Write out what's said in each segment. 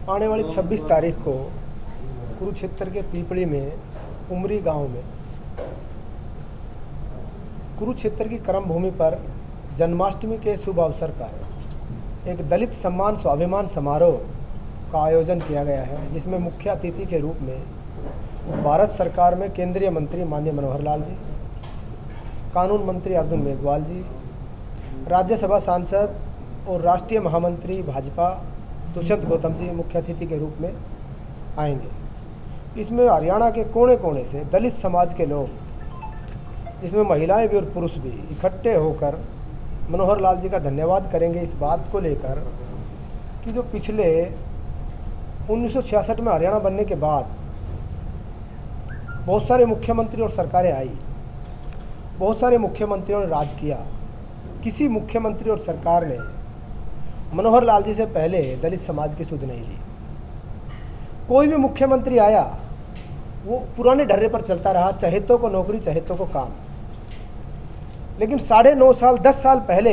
आने वाली 26 तारीख को कुरुक्षेत्र के पीपड़ी में उमरी गांव में कुरुक्षेत्र की कर्म भूमि पर जन्माष्टमी के शुभ अवसर पर एक दलित सम्मान स्वाभिमान समारोह का आयोजन किया गया है, जिसमें मुख्य अतिथि के रूप में भारत सरकार में केंद्रीय मंत्री माननीय मनोहर लाल जी, कानून मंत्री अर्जुन मेघवाल जी, राज्यसभा सांसद और राष्ट्रीय महामंत्री भाजपा दुष्यंत गौतम जी मुख्य अतिथि के रूप में आएंगे। इसमें हरियाणा के कोने कोने से दलित समाज के लोग, जिसमें महिलाएं भी और पुरुष भी इकट्ठे होकर मनोहर लाल जी का धन्यवाद करेंगे इस बात को लेकर कि जो पिछले 1966 में हरियाणा बनने के बाद बहुत सारे मुख्यमंत्री और सरकारें आई, बहुत सारे मुख्यमंत्रियों ने राज किया, किसी मुख्यमंत्री और सरकार ने मनोहर लाल जी से पहले दलित समाज की सुध नहीं ली। कोई भी मुख्यमंत्री आया वो पुराने ढर्रे पर चलता रहा, चहेतों को नौकरी चहेतों को काम। लेकिन 9.5 साल 10 साल पहले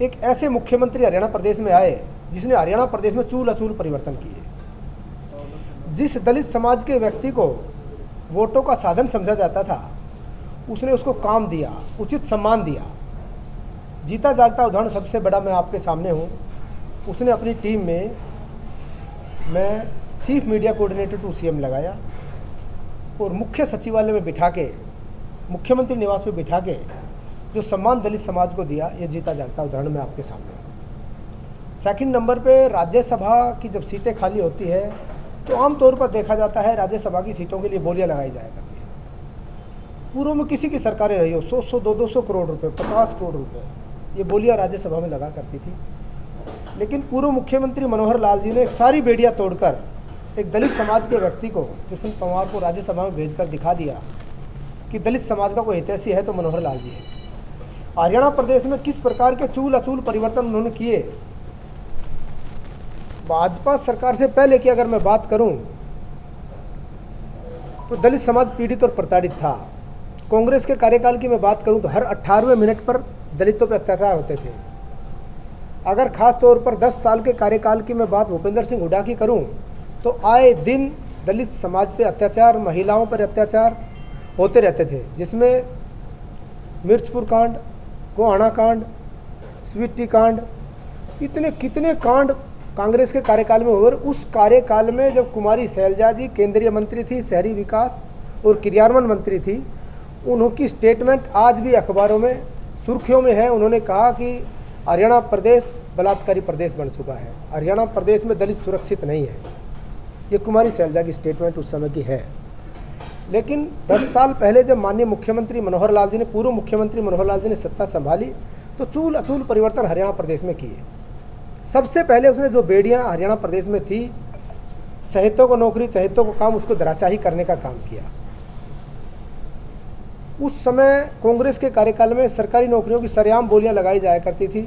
एक ऐसे मुख्यमंत्री हरियाणा प्रदेश में आए जिसने हरियाणा प्रदेश में चूल अचूल परिवर्तन किए। जिस दलित समाज के व्यक्ति को वोटों का साधन समझा जाता था, उसने उसको काम दिया, उचित सम्मान दिया। जीता जागता उदाहरण सबसे बड़ा मैं आपके सामने हूँ। उसने अपनी टीम में मैं chief media coordinator to CM लगाया और मुख्य सचिवालय में बिठा के, मुख्यमंत्री निवास में बिठा के जो सम्मान दलित समाज को दिया, ये जीता जागता उदाहरण मैं आपके सामने हूँ। सेकंड नंबर पे राज्यसभा की जब सीटें खाली होती है तो आमतौर पर देखा जाता है राज्यसभा की सीटों के लिए बोलियां लगाई जाया करती है। पूर्व में किसी की सरकारें रही हो, 100 200 करोड़ रुपए, 50 करोड़ रुपए ये बोलियां राज्यसभा में लगा करती थी। लेकिन पूर्व मुख्यमंत्री मनोहर लाल जी ने एक सारी बेड़ियां तोड़कर एक दलित समाज के व्यक्ति को, कृष्ण पंवार को राज्यसभा में भेजकर दिखा दिया कि दलित समाज का कोई हितैषी है तो मनोहर लाल जी है। हरियाणा प्रदेश में किस प्रकार के चूल अचूल परिवर्तन उन्होंने किए। भाजपा सरकार से पहले की अगर मैं बात करूं तो दलित समाज पीड़ित और प्रताड़ित था। कांग्रेस के कार्यकाल की मैं बात करूं तो हर 18वें मिनट पर दलितों पर अत्याचार होते थे। अगर खास तौर पर 10 साल के कार्यकाल की मैं बात भूपेंद्र सिंह हुड्डा की करूं तो आए दिन दलित समाज पे अत्याचार, महिलाओं पर अत्याचार होते रहते थे, जिसमें मिर्चपुर कांड, गोहाना कांड, स्वीटी कांड, इतने कितने कांड कांग्रेस के कार्यकाल में हुए। उस कार्यकाल में जब कुमारी शैलजा जी केंद्रीय मंत्री थी, शहरी विकास और क्रियान्वयन मंत्री थी, उनकी स्टेटमेंट आज भी अखबारों में सुर्खियों में है। उन्होंने कहा कि हरियाणा प्रदेश बलात्कारी प्रदेश बन चुका है, हरियाणा प्रदेश में दलित सुरक्षित नहीं है। ये कुमारी शैलजा की स्टेटमेंट उस समय की है। लेकिन 10 साल पहले जब माननीय मुख्यमंत्री मनोहर लाल जी ने, पूर्व मुख्यमंत्री मनोहर लाल जी ने सत्ता संभाली तो चूल अचूल परिवर्तन हरियाणा प्रदेश में किए। सबसे पहले उसने जो बेड़ियां हरियाणा प्रदेश में थी, चहेतों को नौकरी चहेतों को काम, उसको धराशाही करने का काम किया। उस समय कांग्रेस के कार्यकाल में सरकारी नौकरियों की सरेआम बोलियां लगाई जाया करती थी।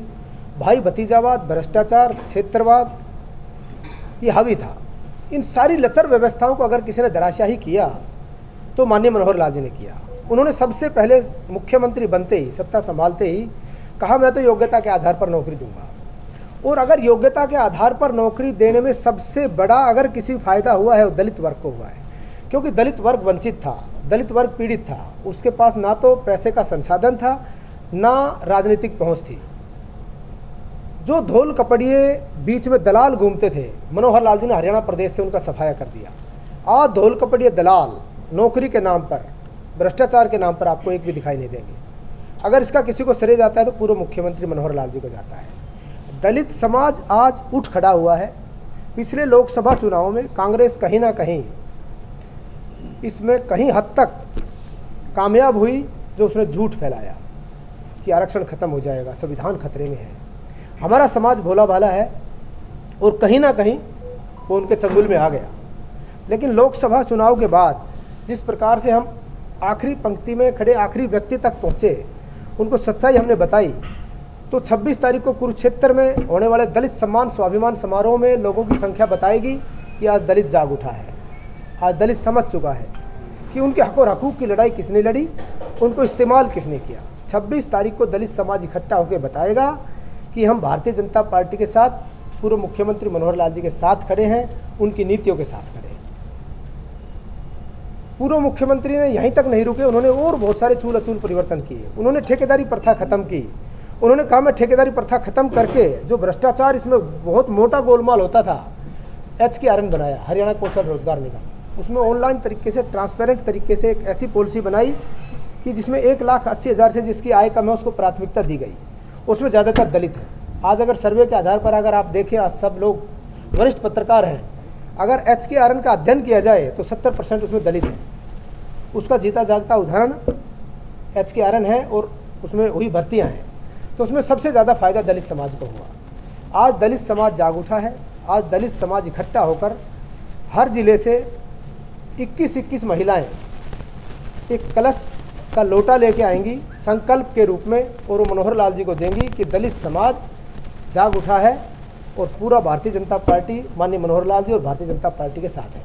भाई भतीजावाद, भ्रष्टाचार, क्षेत्रवाद ये हावी था। इन सारी लचर व्यवस्थाओं को अगर किसी ने धराशाही किया तो माननीय मनोहर लाल जी ने किया। उन्होंने सबसे पहले मुख्यमंत्री बनते ही, सत्ता संभालते ही कहा मैं तो योग्यता के आधार पर नौकरी दूंगा। और अगर योग्यता के आधार पर नौकरी देने में सबसे बड़ा अगर किसी फायदा हुआ है वो दलित वर्ग को हुआ है, क्योंकि दलित वर्ग वंचित था, दलित वर्ग पीड़ित था। उसके पास ना तो पैसे का संसाधन था, ना राजनीतिक पहुंच थी। जो धोल कपड़िए बीच में दलाल घूमते थे, मनोहर लाल जी ने हरियाणा प्रदेश से उनका सफाया कर दिया। आज धोल कपड़िए दलाल नौकरी के नाम पर, भ्रष्टाचार के नाम पर आपको एक भी दिखाई नहीं देंगे। अगर इसका किसी को श्रेय जाता है तो पूर्व मुख्यमंत्री मनोहर लाल जी को जाता है। दलित समाज आज उठ खड़ा हुआ है। पिछले लोकसभा चुनावों में कांग्रेस कहीं ना कहीं इसमें कहीं हद तक कामयाब हुई, जो उसने झूठ फैलाया कि आरक्षण खत्म हो जाएगा, संविधान खतरे में है। हमारा समाज भोला भाला है और कहीं ना कहीं वो उनके चंगुल में आ गया। लेकिन लोकसभा चुनाव के बाद जिस प्रकार से हम आखिरी पंक्ति में खड़े आखिरी व्यक्ति तक पहुँचे, उनको सच्चाई हमने बताई, तो 26 तारीख को कुरुक्षेत्र में होने वाले दलित सम्मान स्वाभिमान समारोह में लोगों की संख्या बताएगी कि आज दलित जाग उठा है, आज दलित समझ चुका है कि उनके हक और हकूक़ की लड़ाई किसने लड़ी, उनको इस्तेमाल किसने किया। 26 तारीख को दलित समाज इकट्ठा होकर बताएगा कि हम भारतीय जनता पार्टी के साथ पूर्व मुख्यमंत्री मनोहर लाल जी के साथ खड़े हैं, उनकी नीतियों के साथ खड़े हैं। पूर्व मुख्यमंत्री ने यहीं तक नहीं रुके, उन्होंने और बहुत सारे चूल अचूल परिवर्तन किए। उन्होंने ठेकेदारी प्रथा खत्म की। उन्होंने कहा मैं ठेकेदारी प्रथा खत्म करके जो भ्रष्टाचार, इसमें बहुत मोटा गोलमाल होता था, HKRN बनाया, हरियाणा कौशल रोजगार निगम। उसमें ऑनलाइन तरीके से, ट्रांसपेरेंट तरीके से एक ऐसी पॉलिसी बनाई कि जिसमें 1,80,000 से जिसकी आय कम है उसको प्राथमिकता दी गई। उसमें ज़्यादातर दलित हैं। आज अगर सर्वे के आधार पर अगर आप देखें, आज सब लोग वरिष्ठ पत्रकार हैं, अगर HKRN का अध्ययन किया जाए तो 70% उसमें दलित हैं। उसका जीता जागता उदाहरण HKRN है और उसमें हुई भर्तियाँ हैं। तो उसमें सबसे ज़्यादा फायदा दलित समाज को हुआ। आज दलित समाज जाग उठा है। आज दलित समाज इकट्ठा होकर हर जिले से 21 महिलाएं एक कलश का लोटा लेके आएंगी संकल्प के रूप में, और वो मनोहर लाल जी को देंगी कि दलित समाज जाग उठा है और पूरा भारतीय जनता पार्टी, माननीय मनोहर लाल जी और भारतीय जनता पार्टी के साथ है।